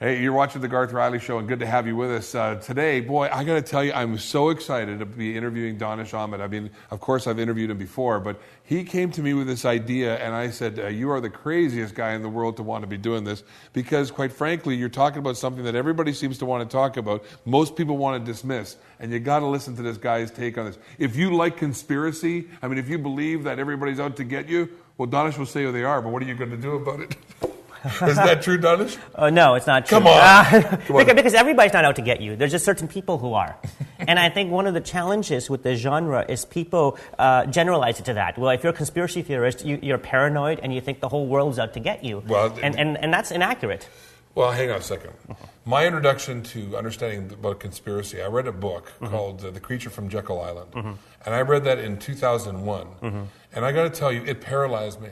Hey, you're watching the Garth Riley Show, and good to have you with us today. Boy, I got to tell you, I'm so excited to be interviewing Danish Ahmed. I mean, of course, I've interviewed him before, but he came to me with this idea, and I said, you are the craziest guy in the world to want to be doing this, because, quite frankly, you're talking about something that everybody seems to want to talk about. Most people want to dismiss, and you got to listen to this guy's take on this. If you like conspiracy, I mean, if you believe that everybody's out to get you, well, Danish will say who they are, but what are you going to do about it? Isn't that true, Danish? No, it's not true. Come on. Come on. Because everybody's not out to get you. There's just certain people who are. And I think one of the challenges with this genre is people generalize it to that. Well, if you're a conspiracy theorist, you're paranoid and you think the whole world's out to get you. Well, and that's inaccurate. Well, hang on a second. My introduction to understanding about conspiracy, I read a book called The Creature from Jekyll Island. And I read that in 2001. And I got to tell you, it paralyzed me.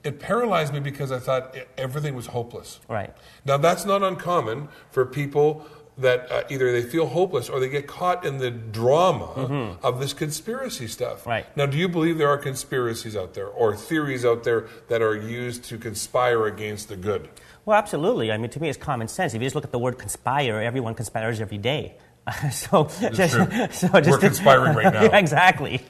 It paralyzed me because I thought everything was hopeless. Right. Now, that's not uncommon for people that either they feel hopeless or they get caught in the drama of this conspiracy stuff. Right. Now, do you believe there are conspiracies out there or theories out there that are used to conspire against the good? Well, absolutely. I mean, to me, it's common sense. If you just look at the word conspire, everyone conspires every day. We're conspiring right now. Exactly.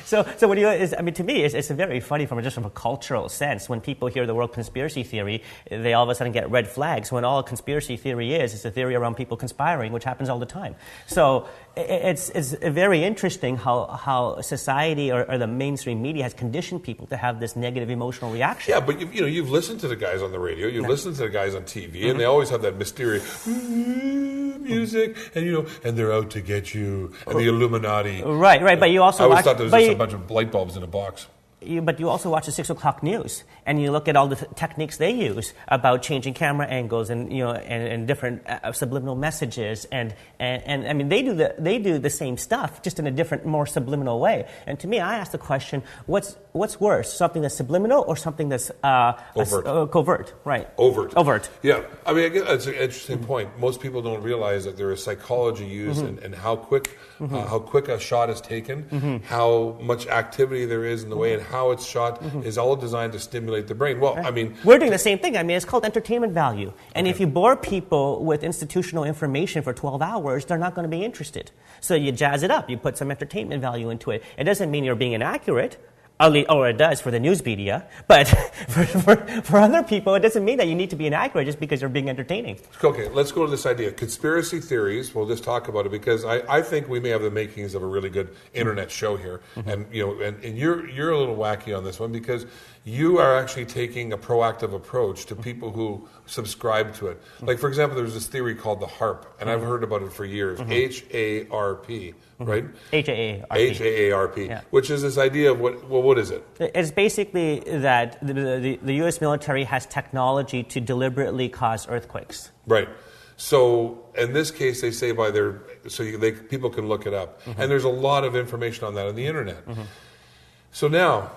So when to me, it's very funny from a cultural sense. When people hear the word conspiracy theory, they all of a sudden get red flags. When all a conspiracy theory is a theory around people conspiring, which happens all the time. So it's very interesting how society or the mainstream media has conditioned people to have this negative emotional reaction. Yeah, but you've listened to the guys on the radio, you've listened to the guys on TV, and they always have that mysterious music, and they're out to get you, and the Illuminati. Right, but you also I always thought there was just a bunch of light bulbs in a box. But you also watch the 6 o'clock news, and you look at all the techniques they use about changing camera angles and different subliminal messages, and I mean they do the same stuff, just in a different, more subliminal way. And to me, I ask the question: what's worse, something that's subliminal or something that's covert? Right. Overt. Yeah, I mean, that's an interesting point. Most people don't realize that there is psychology used and how quick a shot is taken, how much activity there is in the way, and how it's shot is all designed to stimulate the brain. Well, I mean, we're doing the same thing. I mean, it's called entertainment value. And if you bore people with institutional information for 12 hours, they're not going to be interested. So you jazz it up. You put some entertainment value into it. It doesn't mean you're being inaccurate. Or it does for the news media, but for other people, it doesn't mean that you need to be inaccurate just because you're being entertaining. Okay, let's go to this idea. Conspiracy theories, we'll just talk about it because I think we may have the makings of a really good internet show here. And and you're a little wacky on this one because you are actually taking a proactive approach to people who subscribe to it. Like, for example, there's this theory called the HARP, and I've heard about it for years. H-A-R-P, right? H-A-A-R-P. H-A-A-R-P, what is this idea of what is it? It's basically that the U.S. military has technology to deliberately cause earthquakes. Right. So in this case, they say people can look it up. And there's a lot of information on that on the internet. So now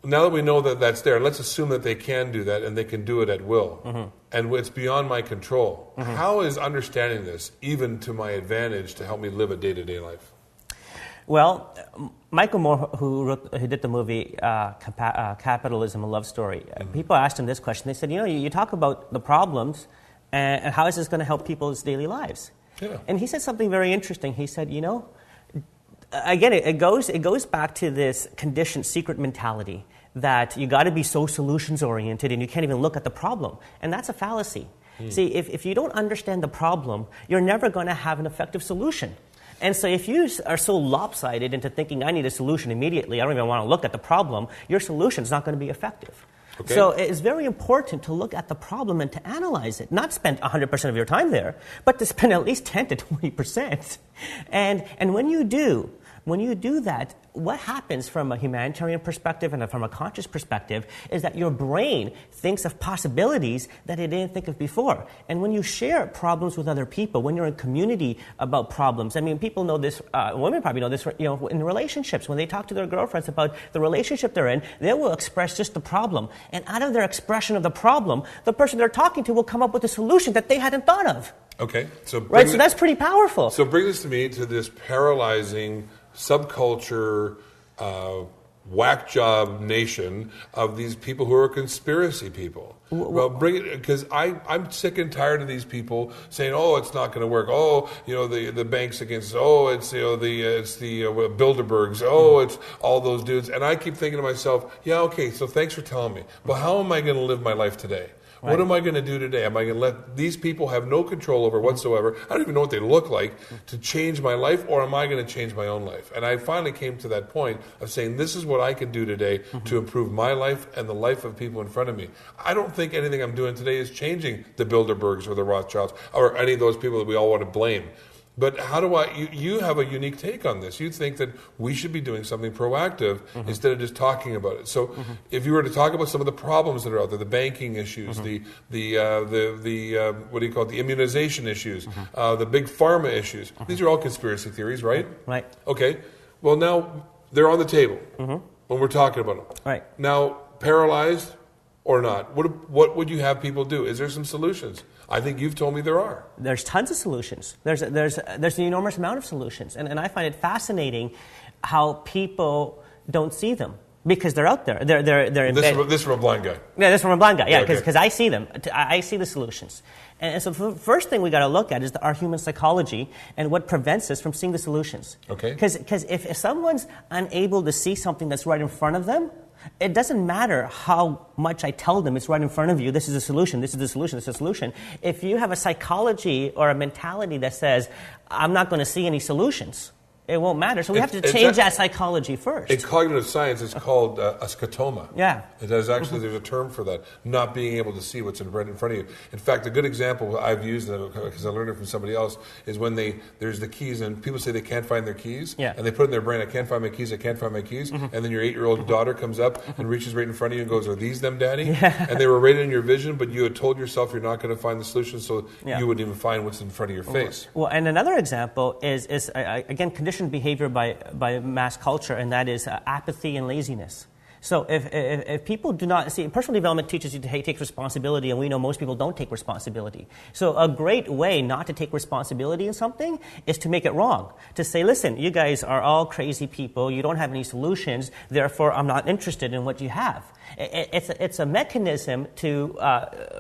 that we know that that's there, let's assume that they can do that and they can do it at will. And it's beyond my control. How is understanding this even to my advantage to help me live a day-to-day life? Well, Michael Moore, who did the movie Capitalism, A Love Story, people asked him this question. They said, you talk about the problems, and how is this going to help people's daily lives? Yeah. And he said something very interesting. He said, again, it goes back to this conditioned secret mentality that you got to be so solutions-oriented and you can't even look at the problem. And that's a fallacy. See, if you don't understand the problem, you're never going to have an effective solution. And so if you are so lopsided into thinking, I need a solution immediately, I don't even want to look at the problem, your solution is not going to be effective. Okay. So it's very important to look at the problem and to analyze it. Not spend 100% of your time there, but to spend at least 10 to 20%. And when you do that, what happens from a humanitarian perspective and from a conscious perspective is that your brain thinks of possibilities that it didn't think of before. And when you share problems with other people, when you're in community about problems, I mean, people know this, women probably know this, in relationships. When they talk to their girlfriends about the relationship they're in, they will express just the problem. And out of their expression of the problem, the person they're talking to will come up with a solution that they hadn't thought of. Okay. So that's pretty powerful. So bring this to me to this paralyzing subculture whack job nation of these people who are conspiracy people. Well, bring it, because I'm sick and tired of these people saying, "Oh, it's not going to work." Oh, the banks against. Oh, it's the Bilderbergs. Oh, it's all those dudes. And I keep thinking to myself, yeah, okay, so thanks for telling me, but how am I going to live my life today? Right. What am I going to do today? Am I going to let these people have no control over whatsoever? I don't even know what they look like to change my life, or am I going to change my own life? And I finally came to that point of saying, this is what I can do today to improve my life and the life of people in front of me. I don't think anything I'm doing today is changing the Bilderbergs or the Rothschilds or any of those people that we all want to blame. But how do you have a unique take on this. You think that we should be doing something proactive instead of just talking about it. So if you were to talk about some of the problems that are out there, the banking issues, the what do you call it, the immunization issues, the big pharma issues, these are all conspiracy theories, right? Right. Okay. Well, now they're on the table when we're talking about them. Right. Now, paralyzed or not, what would you have people do? Is there some solutions? I think you've told me there are. There's tons of solutions. There's an enormous amount of solutions. And I find it fascinating how people don't see them because they're out there. They're in bed. This from a blind guy. Yeah, this from a blind guy. Yeah, because okay. I see them. I see the solutions. And so the first thing we got to look at is our human psychology and what prevents us from seeing the solutions. Okay. Because if someone's unable to see something that's right in front of them, it doesn't matter how much I tell them it's right in front of you, this is a solution, this is the solution, this is a solution. If you have a psychology or a mentality that says, I'm not going to see any solutions, it won't matter. So we have to change that psychology first. In cognitive science, it's called a scotoma. Yeah. There's a term for that, not being able to see what's right in front of you. In fact, a good example I've used, because I learned it from somebody else, is when there's the keys, and people say they can't find their keys, and they put in their brain, I can't find my keys, I can't find my keys, and then your 8-year-old daughter comes up and reaches right in front of you and goes, are these them, Daddy? Yeah. And they were right in your vision, but you had told yourself you're not going to find the solution, so you wouldn't even find what's in front of your face. Well, and another example is again, conditioned behavior by mass culture, and that is apathy and laziness. So if people do not see, personal development teaches you to take responsibility, and we know most people don't take responsibility. So a great way not to take responsibility in something is to make it wrong. To say, listen, you guys are all crazy people, you don't have any solutions, therefore I'm not interested in what you have. It's a mechanism to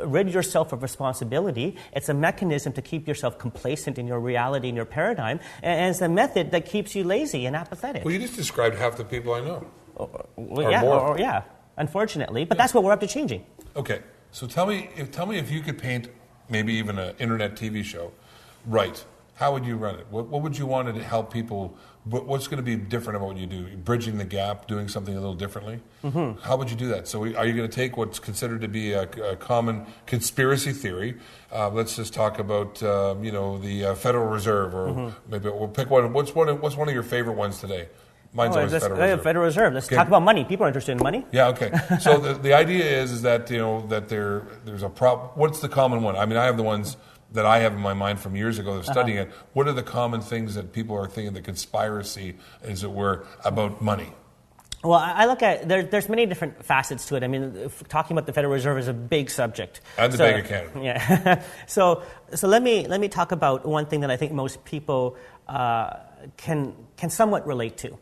rid yourself of responsibility. It's a mechanism to keep yourself complacent in your reality and your paradigm. And it's a method that keeps you lazy and apathetic. Well, you just described half the people I know. Yeah, unfortunately. But that's what we're up to changing. Okay, so tell me if you could paint maybe even an internet TV show, right? How would you run it? What would you want to help people? What's going to be different about what you do? Bridging the gap, doing something a little differently? How would you do that? So are you going to take what's considered to be a common conspiracy theory? Let's just talk about the Federal Reserve, or maybe we'll pick one. What's one of your favorite ones today? Mine's always Federal Reserve. Let's talk about money. People are interested in money. Yeah, okay. So the idea is that that there's a problem. What's the common one? I mean, I have the ones that I have in my mind from years ago of studying it. What are the common things that people are thinking the conspiracy, as it were, about money? Well, I look at there's many different facets to it. I mean, talking about the Federal Reserve is a big subject. And the Bank of Canada. Yeah. So let me talk about one thing that I think most people can somewhat relate to.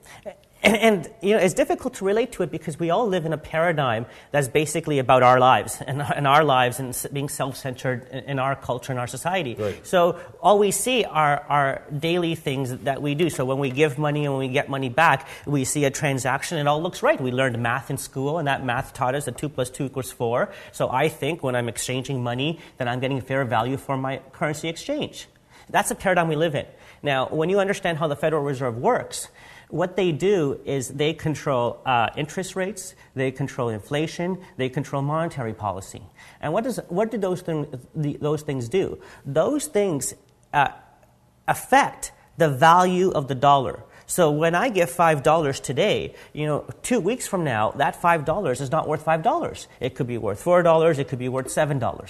And it's difficult to relate to it because we all live in a paradigm that's basically about our lives and our lives and being self-centered in our culture and our society. Right. So all we see are daily things that we do. So when we give money and when we get money back, we see a transaction. It all looks right. We learned math in school, and that math taught us that 2 + 2 = 4. So I think when I'm exchanging money, that I'm getting fair value for my currency exchange. That's the paradigm we live in. Now, when you understand how the Federal Reserve works, what they do is they control interest rates, they control inflation, they control monetary policy. And what do those things do? Those things affect the value of the dollar. So when I give $5 today, 2 weeks from now, that $5 is not worth $5. It could be worth $4, it could be worth $7.